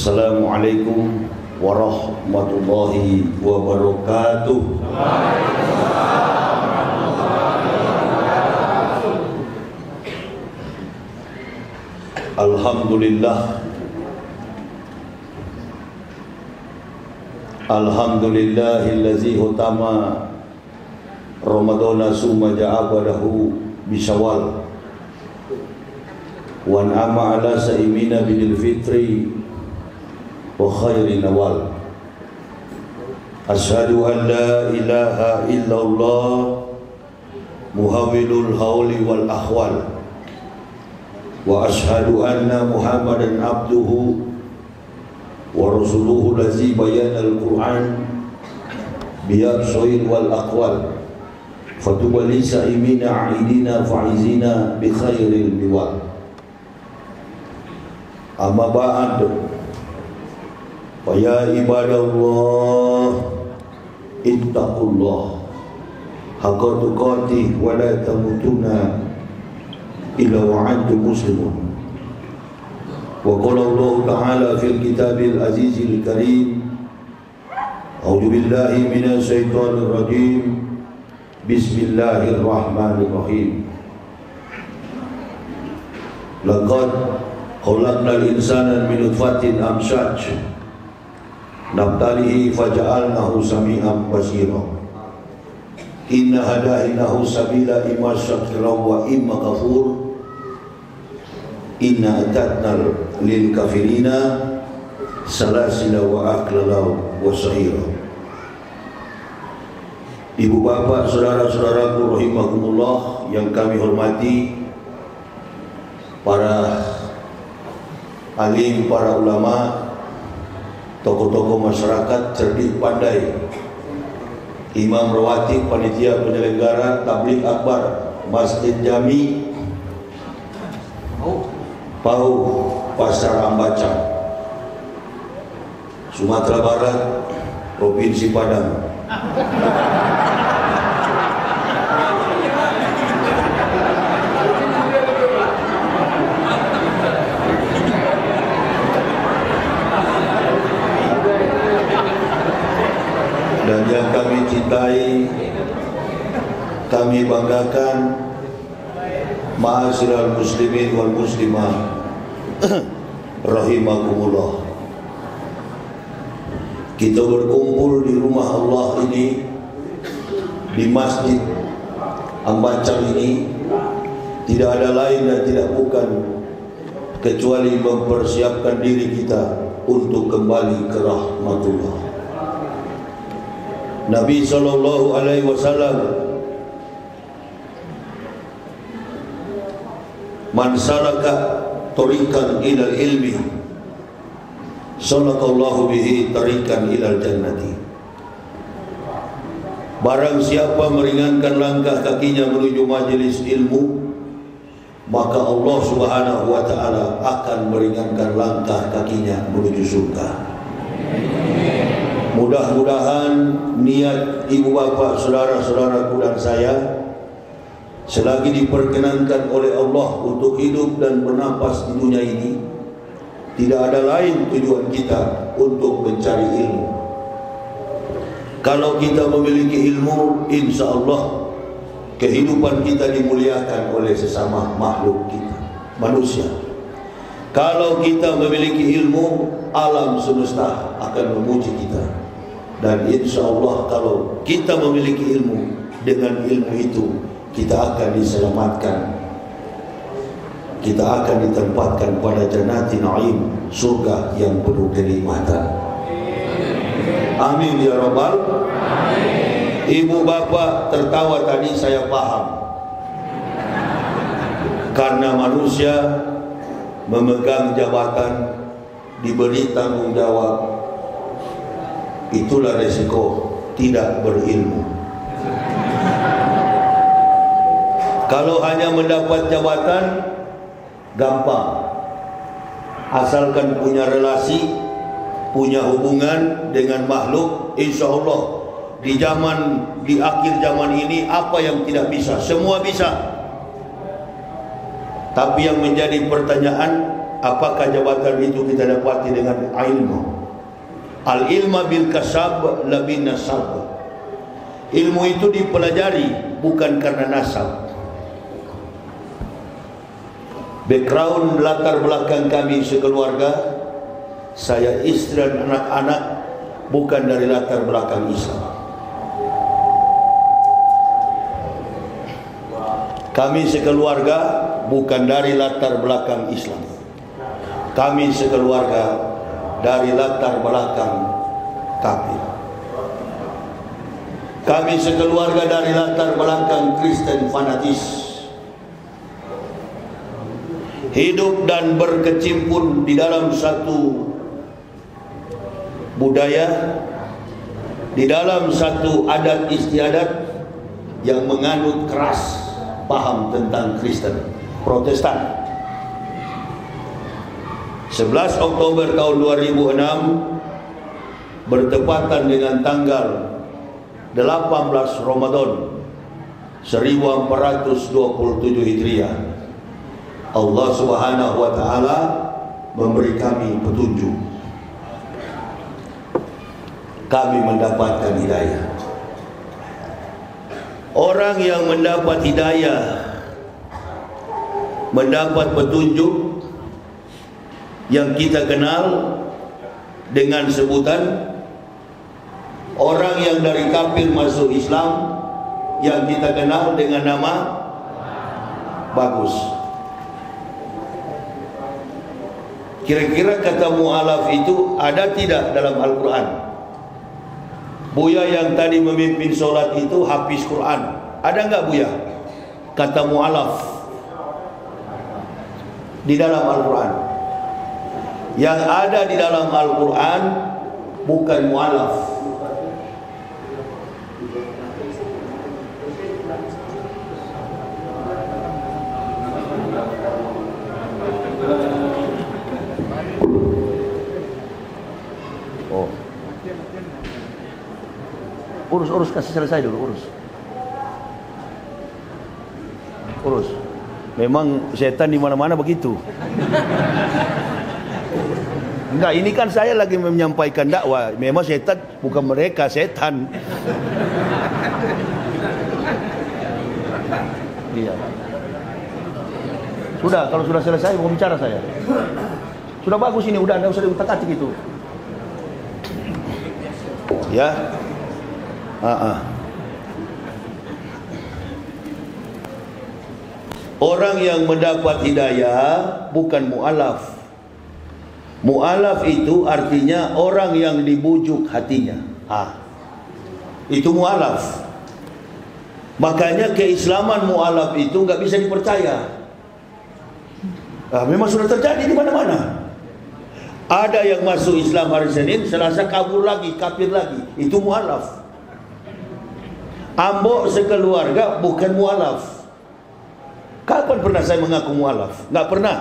Assalamualaikum warahmatullahi wabarakatuh. Alhamdulillah, alhamdulillahillazi hutama Ramadana summa ja'abadahu bisawal wa an'ama ala sa'imina bidil fitri wa khairi nawal. Asyhadu an la ilaha illallah muhawwilul hauli wal ahwal wa asyhadu anna Muhammadan abduhu wa rasuluhu lazi bayana al-Qur'an biyabsuin wal aqwal fatubali sa'imina a'idina fa'izina bi khairil biwal. Amma ba'd, fa ya ibadallah ittaqullah haqqa tuqatih wa la tamutunna illa wa antum muslimun. Wa qala Allah ta'ala fil kitabil azizil karim, a'udzu billahi minasy syaithanir rajim, bismillahirrahmanirrahim. Laqad khalaqnal insana min nutfatin amsyaj nabtalihi faja'alnahu sami'an basira. Inna hadainahu sabila imma syakiran wa imma kafur. Inna atatna lil kafirina salasila wa aklala wa sahira. Ibu bapak, saudara-saudaraku rahimakumullah yang kami hormati, para alim, para ulama, tokoh-tokoh masyarakat cerdik pandai, imam rawatib, panitia penyelenggara tabligh akbar Masjid Jami Pau Pasar Ambaca, Sumatera Barat, Provinsi Padang. Dan yang kami cintai, kami banggakan, ma'asyiral muslimin wal muslimah rahimakumullah. Kita berkumpul di rumah Allah ini, di Masjid Ambaca ini, tidak ada lain dan tidak bukan kecuali mempersiapkan diri kita untuk kembali ke rahmatullah. Nabi SAW, man salaka tariqan ilal ilmi sallallahu bihi tariqan ilal jannati. Barang siapa meringankan langkah kakinya menuju majelis ilmu, maka Allah Subhanahu wa ta'ala akan meringankan langkah kakinya menuju surga. Mudah-mudahan niat ibu bapak, saudara-saudaraku dan saya, selagi diperkenankan oleh Allah untuk hidup dan bernapas di dunia ini, tidak ada lain tujuan kita untuk mencari ilmu. Kalau kita memiliki ilmu, insya Allah kehidupan kita dimuliakan oleh sesama makhluk kita, manusia. Kalau kita memiliki ilmu, alam semesta akan memuji kita. Dan insya Allah kalau kita memiliki ilmu, dengan ilmu itu kita akan diselamatkan, kita akan ditempatkan pada jannati na'im, surga yang penuh kenikmatan. Amin ya rabbal alamin. Ibu bapak tertawa tadi, saya paham, karena manusia memegang jabatan, diberi tanggung jawab, itulah resiko tidak berilmu. Kalau hanya mendapat jabatan, gampang, asalkan punya relasi, punya hubungan dengan makhluk, insya Allah di akhir zaman ini apa yang tidak bisa, semua bisa. Tapi yang menjadi pertanyaan, Apakah jabatan itu kita dapati dengan ilmu? Al-ilma bil kasab la bin nasab. Ilmu itu dipelajari bukan karena nasab. Background latar belakang kami sekeluarga, saya, istri dan anak-anak bukan dari latar belakang Islam. Kami sekeluarga bukan dari latar belakang Islam. Kami sekeluarga dari latar belakang kafir. Kami sekeluarga dari latar belakang Kristen fanatis. Hidup dan berkecimpung di dalam satu budaya, di dalam satu adat istiadat yang menganut keras paham tentang Kristen Protestan. 11 Oktober tahun 2006 bertepatan dengan tanggal 18 Ramadan 1427 Hijriah. Allah Subhanahu wa taala memberi kami petunjuk. Kami mendapatkan hidayah. Orang yang mendapat hidayah, mendapat petunjuk yang kita kenal dengan sebutan orang yang dari kafir masuk Islam, yang kita kenal dengan nama bagus. Kira-kira kata mu'alaf itu ada tidak dalam Al-Quran? Buya yang tadi memimpin solat itu hafiz Quran. Ada enggak Buya kata mu'alaf di dalam Al-Quran? Yang ada di dalam Al-Quran bukan mu'alaf. Urus kasih selesai dulu, urus. Memang setan di mana-mana begitu. Enggak, ini kan saya lagi menyampaikan dakwah. Memang setan, bukan mereka setan. Iya. Sudah, kalau sudah selesai mau bicara saya. Sudah bagus ini, udah enggak usah diutak-atik itu. Ya. Orang yang mendapat hidayah bukan mu'alaf. Mu'alaf itu artinya orang yang dibujuk hatinya. Itu mu'alaf. Makanya keislaman mu'alaf itu nggak bisa dipercaya. Memang sudah terjadi di mana-mana. Ada yang masuk Islam hari Senin, Selasa kabur lagi, kafir lagi. Itu mu'alaf. Ambok sekeluarga bukan mu'alaf. Kapan pernah saya mengaku mu'alaf? Enggak pernah.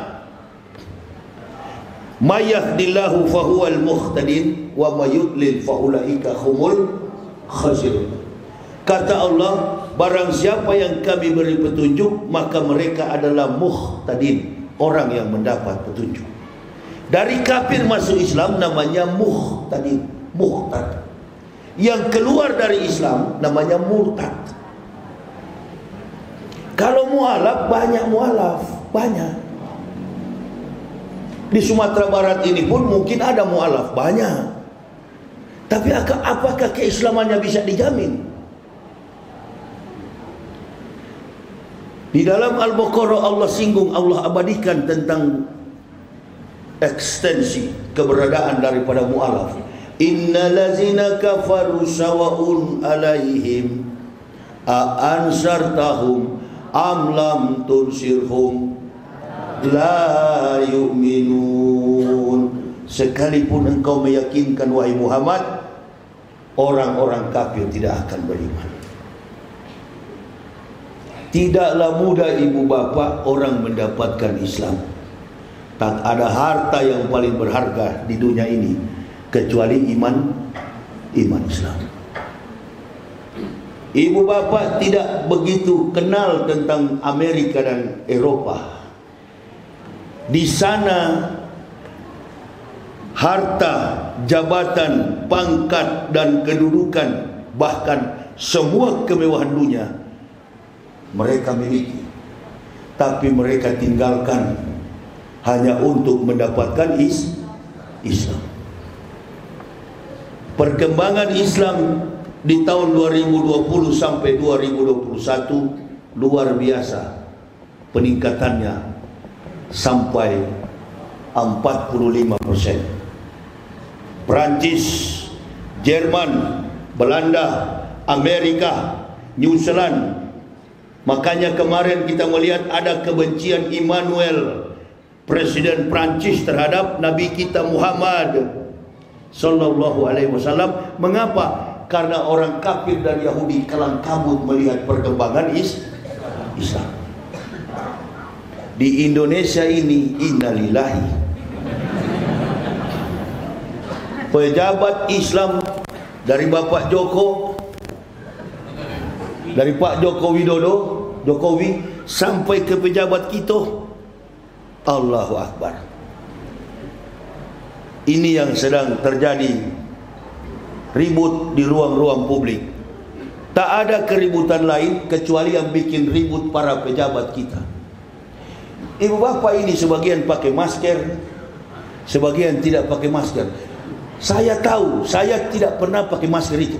May yahdillahu fahuwal muhtadin wa may yudlil faulaika humul khasirun. Kata Allah, barang siapa yang kami beri petunjuk, maka mereka adalah muhtadin, orang yang mendapat petunjuk. Dari kafir masuk Islam namanya muhtadin, muhtad. Yang keluar dari Islam namanya murtad. Kalau mu'alaf, banyak mu'alaf, banyak. Di Sumatera Barat ini pun mungkin ada mu'alaf, banyak. Tapi apakah keislamannya bisa dijamin? Di dalam Al-Baqarah Allah singgung, Allah abadikan tentang ekstensi keberadaan daripada mu'alaf. Innal ladzina kafaru sawa'un alaihim a ansartahum am lam tunsirhum la yu'minun. Sekalipun engkau meyakinkan wahai Muhammad, orang-orang kafir tidak akan beriman. Tidaklah mudah ibu bapa orang mendapatkan Islam. Tak ada harta yang paling berharga di dunia ini kecuali iman Islam. Ibu bapa tidak begitu kenal tentang Amerika dan Eropa. Di sana harta, jabatan, pangkat dan kedudukan, bahkan semua kemewahan dunia mereka miliki, tapi mereka tinggalkan hanya untuk mendapatkan Islam. Perkembangan Islam di tahun 2020 sampai 2021 luar biasa peningkatannya, sampai 45%. Prancis, Jerman, Belanda, Amerika, New Zealand. Makanya kemarin kita melihat ada kebencian Emmanuel, Presiden Prancis, terhadap Nabi kita Muhammad Sallallahu Alaihi Wasallam. Mengapa? Karena orang kafir dan Yahudi kalang kabut melihat perkembangan Islam. Di Indonesia ini, innalillahi, pejabat Islam dari Bapak Joko, dari Pak Joko Widodo, Jokowi, sampai ke pejabat kita, Allahu Akbar. Ini yang sedang terjadi, ribut di ruang-ruang publik. Tak ada keributan lain kecuali yang bikin ribut para pejabat kita. Ibu bapak ini sebagian pakai masker, sebagian tidak pakai masker. Saya tahu, saya tidak pernah pakai masker itu.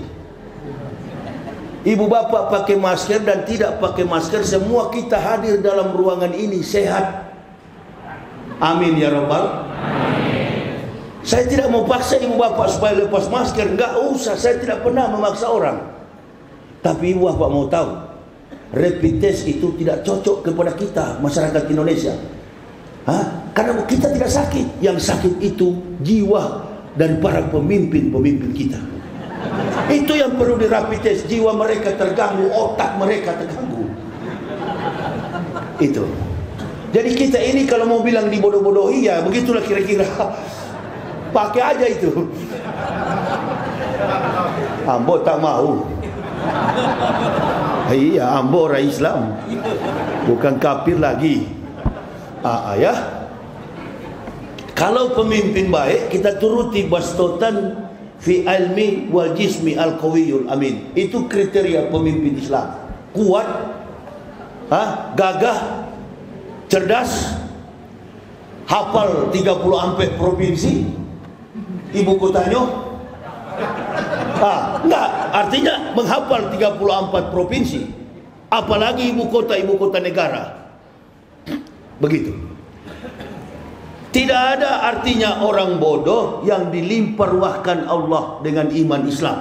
Ibu bapak pakai masker dan tidak pakai masker, semua kita hadir dalam ruangan ini sehat. Amin ya rabbal. Saya tidak mau paksa ibu bapak supaya lepas masker, enggak usah, saya tidak pernah memaksa orang. Tapi ibu bapak mau tahu, rapid test itu tidak cocok kepada kita, masyarakat Indonesia. Karena kita tidak sakit, yang sakit itu jiwa dari para pemimpin-pemimpin kita. Itu yang perlu di rapid test, jiwa mereka terganggu, otak mereka terganggu. Itu. Jadi kita ini kalau mau bilang dibodoh-bodohi, ya begitulah kira-kira. Pakai aja itu. Ambo tak mau. Iya, ambo orang Islam, bukan kafir lagi. Ya. Kalau pemimpin baik, kita turuti bastotan fi ilmi wal jismi al qawiyul amin. Itu kriteria pemimpin Islam. Kuat, gagah, cerdas, hafal 34 provinsi, ibu kotanya. Enggak, artinya menghafal 34 provinsi, apalagi ibu kota negara. Begitu. Tidak ada artinya orang bodoh yang dilimpahkan Allah dengan iman Islam.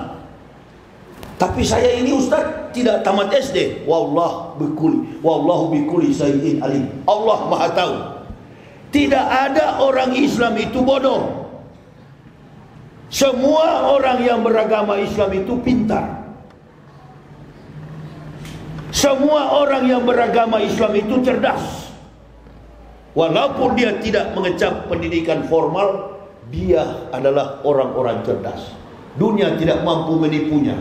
Tapi saya ini ustaz tidak tamat SD. Wallahu bikulli syai'in alim. Allah Maha tahu. Tidak ada orang Islam itu bodoh. Semua orang yang beragama Islam itu pintar. Semua orang yang beragama Islam itu cerdas. Walaupun dia tidak mengecap pendidikan formal, dia adalah orang-orang cerdas. Dunia tidak mampu menipunya,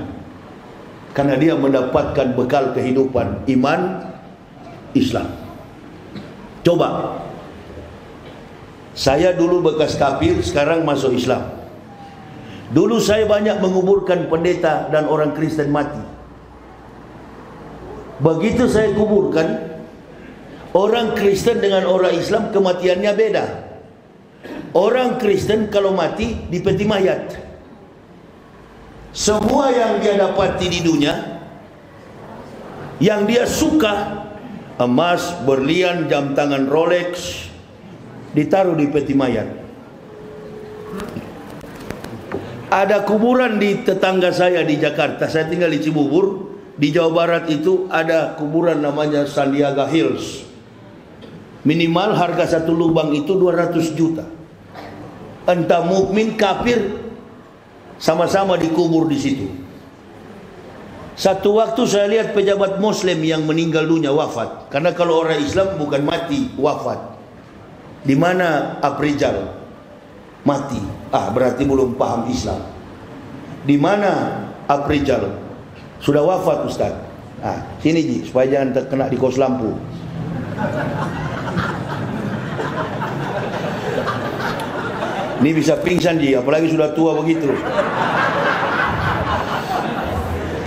karena dia mendapatkan bekal kehidupan iman Islam. Coba, saya dulu bekas kafir, sekarang masuk Islam. Dulu saya banyak menguburkan pendeta dan orang Kristen mati. Begitu saya kuburkan, orang Kristen dengan orang Islam kematiannya beda. Orang Kristen kalau mati di peti mayat, semua yang dia dapati di dunia, yang dia suka, emas, berlian, jam tangan Rolex, ditaruh di peti mayat. Ada kuburan di tetangga saya di Jakarta, saya tinggal di Cibubur, di Jawa Barat itu ada kuburan namanya Sandiaga Hills. Minimal harga satu lubang itu 200 juta. Entah mukmin kafir sama-sama dikubur di situ. Satu waktu saya lihat pejabat Muslim yang meninggal dunia, wafat. Karena kalau orang Islam bukan mati, wafat. Di mana Aprijal? Mati. Berarti belum paham Islam. Di mana Aprijal? Sudah wafat Ustaz. Sini Ji, supaya jangan terkena di kos lampu. Ini bisa pingsan dia, apalagi sudah tua begitu.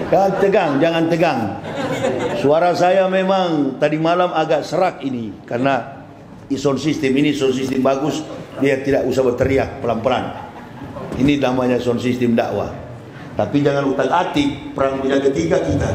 Kan tegang, jangan tegang. Suara saya memang tadi malam agak serak ini karena sound system ini sound system bagus, dia tidak usah berteriak, pelan-pelan. Ini namanya sound system dakwah. Tapi jangan utak-atik, perang dunia ketiga kita.